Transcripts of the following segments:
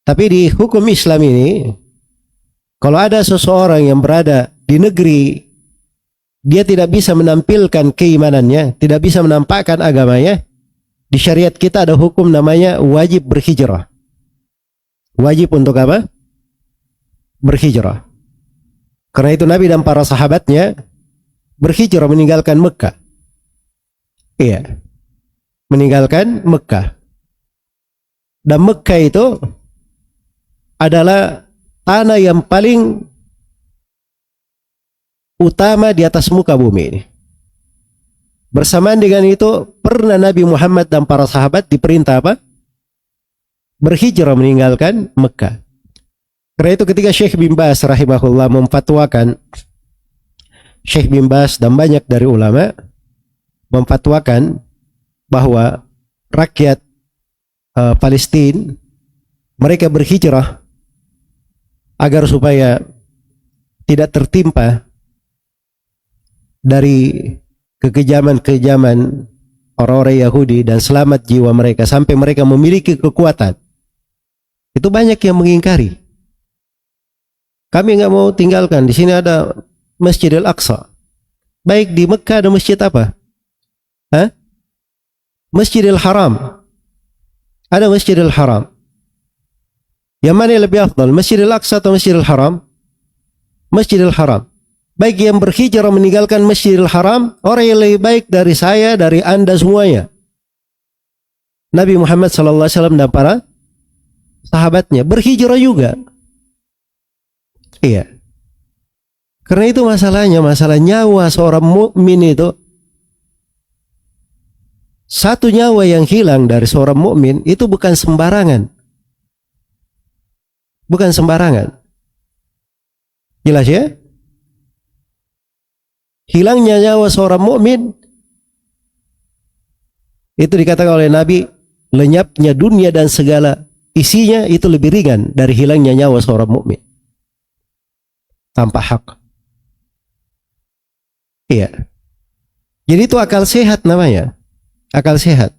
Tapi di hukum Islam ini, kalau ada seseorang yang berada di negeri, dia tidak bisa menampilkan keimanannya, tidak bisa menampakkan agamanya, di syariat kita ada hukum namanya wajib berhijrah. Wajib untuk apa? Berhijrah. Karena itu Nabi dan para sahabatnya berhijrah meninggalkan Mekah. Iya, meninggalkan Mekah. Dan Mekah itu adalah tanah yang paling utama di atas muka bumi ini. Bersamaan dengan itu, pernah Nabi Muhammad dan para sahabat diperintah apa? Berhijrah meninggalkan Mekah. Karena itu ketika Syekh bin Baz rahimahullah memfatwakan, Syekh bin Baz dan banyak dari ulama memfatwakan bahwa rakyat Palestina mereka berhijrah agar supaya tidak tertimpa dari kekejaman-kekejaman orang-orang Yahudi dan selamat jiwa mereka sampai mereka memiliki kekuatan. Itu banyak yang mengingkari. Kami nggak mau tinggalkan. Di sini ada Masjidil Aqsa. Baik di Mekah ada masjid apa? Hah? Masjidil Haram. Ada Masjidil Haram. Yang mana yang lebih afdal? Masjidil Aqsa atau Masjidil Haram? Masjidil Haram. Baik yang berhijrah meninggalkan Masjidil Haram, orang yang lebih baik dari saya, dari anda semuanya. Nabi Muhammad SAW dan para sahabatnya berhijrah juga. Iya. Karena itu masalahnya, masalah nyawa seorang mukmin itu, satu nyawa yang hilang dari seorang mukmin itu bukan sembarangan. Bukan sembarangan. Jelas ya? Hilangnya nyawa seorang mukmin itu dikatakan oleh Nabi, lenyapnya dunia dan segala isinya itu lebih ringan dari hilangnya nyawa seorang mukmin tanpa hak. Iya. Jadi itu akal sehat namanya. Akal sehat.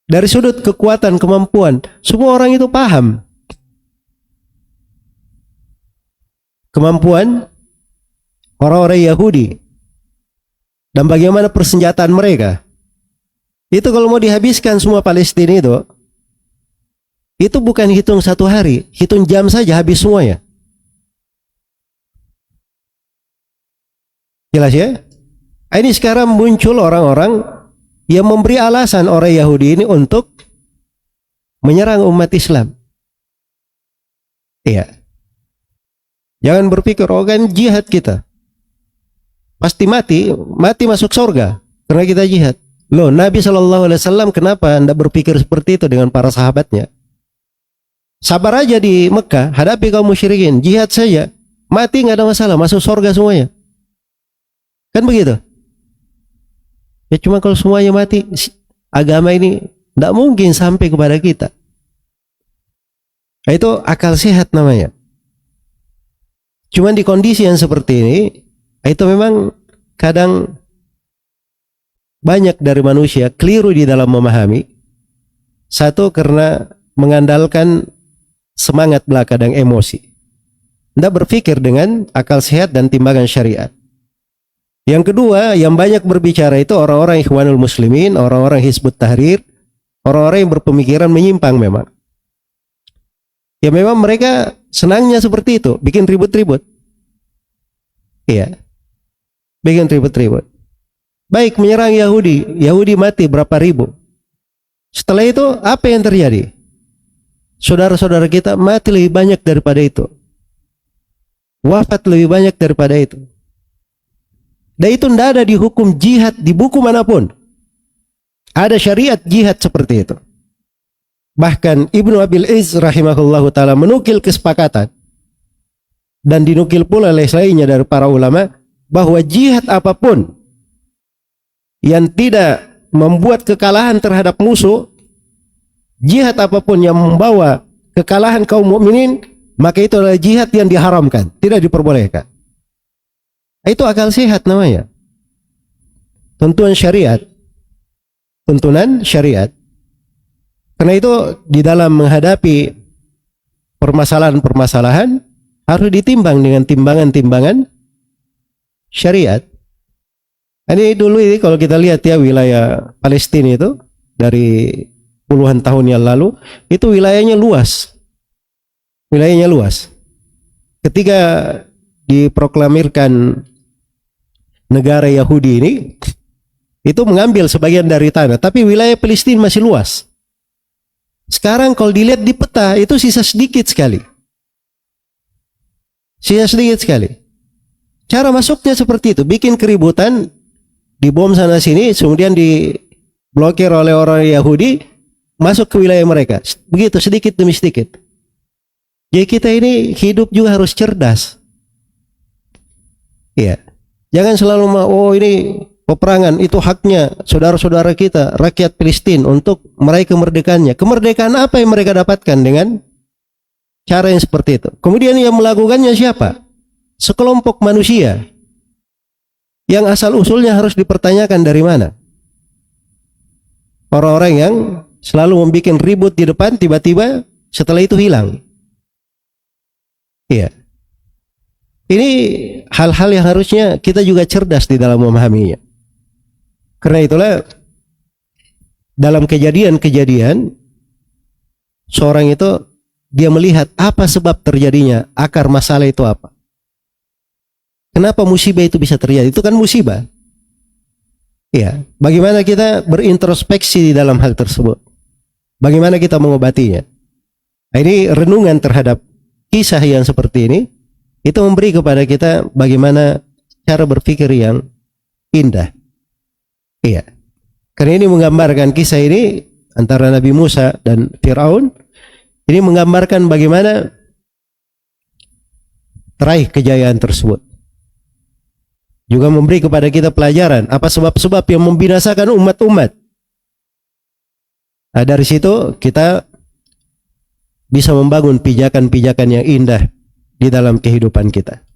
Dari sudut kekuatan, kemampuan, semua orang itu paham. Kemampuan orang-orang Yahudi dan bagaimana persenjataan mereka. Itu kalau mau dihabiskan semua Palestina itu bukan hitung satu hari, hitung jam saja habis semuanya. Jelas ya? Ini sekarang muncul orang-orang yang memberi alasan orang Yahudi ini untuk menyerang umat Islam. Iya. Jangan berpikir, oh kan jihad kita. Pasti mati masuk surga karena kita jihad. Loh, Nabi SAW kenapa anda berpikir seperti itu dengan para sahabatnya? Sabar aja di Mekah, hadapi kaum musyrikin, jihad saja, mati nggak ada masalah, masuk surga semuanya. Kan begitu? Ya cuma kalau semuanya mati, agama ini tidak mungkin sampai kepada kita. Nah, itu akal sehat namanya. Cuman di kondisi yang seperti ini, itu memang kadang banyak dari manusia keliru di dalam memahami. Satu, karena mengandalkan semangat belaka dan emosi. Tidak berpikir dengan akal sehat dan timbangan syariat. Yang kedua, yang banyak berbicara itu orang-orang Ikhwanul Muslimin, orang-orang Hizbut Tahrir, orang-orang yang berpemikiran menyimpang memang. Ya memang mereka senangnya seperti itu, bikin ribut-ribut. Iya. Bikin ribut-ribut. Baik menyerang Yahudi, Yahudi mati berapa ribu. Setelah itu apa yang terjadi? Saudara-saudara kita mati lebih banyak daripada itu. Wafat lebih banyak daripada itu. Dan itu tidak ada di hukum jihad di buku manapun. Ada syariat jihad seperti itu. Bahkan Ibnu Abil Izz rahimahullahu ta'ala menukil kesepakatan dan dinukil pula oleh lainnya dari para ulama bahwa jihad apapun yang tidak membuat kekalahan terhadap musuh, jihad apapun yang membawa kekalahan kaum mukminin, maka itu adalah jihad yang diharamkan, tidak diperbolehkan. Itu akal sehat namanya. Tuntunan syariat. Tuntunan syariat. Karena itu di dalam menghadapi permasalahan-permasalahan harus ditimbang dengan timbangan-timbangan syariat. Ini dulu ini kalau kita lihat ya wilayah Palestina itu dari puluhan tahun yang lalu itu wilayahnya luas. Wilayahnya luas. Ketika diproklamirkan negara Yahudi ini itu mengambil sebagian dari tanah, tapi wilayah Palestina masih luas. Sekarang kalau dilihat di peta itu sisa sedikit sekali. Sisa sedikit sekali. Cara masuknya seperti itu, bikin keributan, dibom sana sini, kemudian diblokir oleh orang Yahudi, masuk ke wilayah mereka. Begitu sedikit demi sedikit. Jadi kita ini hidup juga harus cerdas. Iya. Jangan selalu ini peperangan itu haknya saudara-saudara kita, rakyat Palestina untuk meraih kemerdekaannya. Kemerdekaan apa yang mereka dapatkan dengan cara yang seperti itu? Kemudian yang melakukannya siapa? Sekelompok manusia yang asal-usulnya harus dipertanyakan dari mana. Orang-orang yang selalu membuat ribut di depan, tiba-tiba setelah itu hilang. Iya. Ini hal-hal yang harusnya kita juga cerdas di dalam memahaminya. Karena itulah dalam kejadian-kejadian seorang itu dia melihat apa sebab terjadinya, akar masalah itu apa. Kenapa musibah itu bisa terjadi? Itu kan musibah. Ya, bagaimana kita berintrospeksi di dalam hal tersebut? Bagaimana kita mengobatinya? Nah, ini renungan terhadap kisah yang seperti ini, itu memberi kepada kita bagaimana cara berpikir yang indah. Iya. Karena ini menggambarkan kisah ini antara Nabi Musa dan Fir'aun. Ini menggambarkan bagaimana teraih kejayaan tersebut. Juga memberi kepada kita pelajaran apa sebab-sebab yang membinasakan umat-umat. Nah, dari situ kita bisa membangun pijakan-pijakan yang indah di dalam kehidupan kita.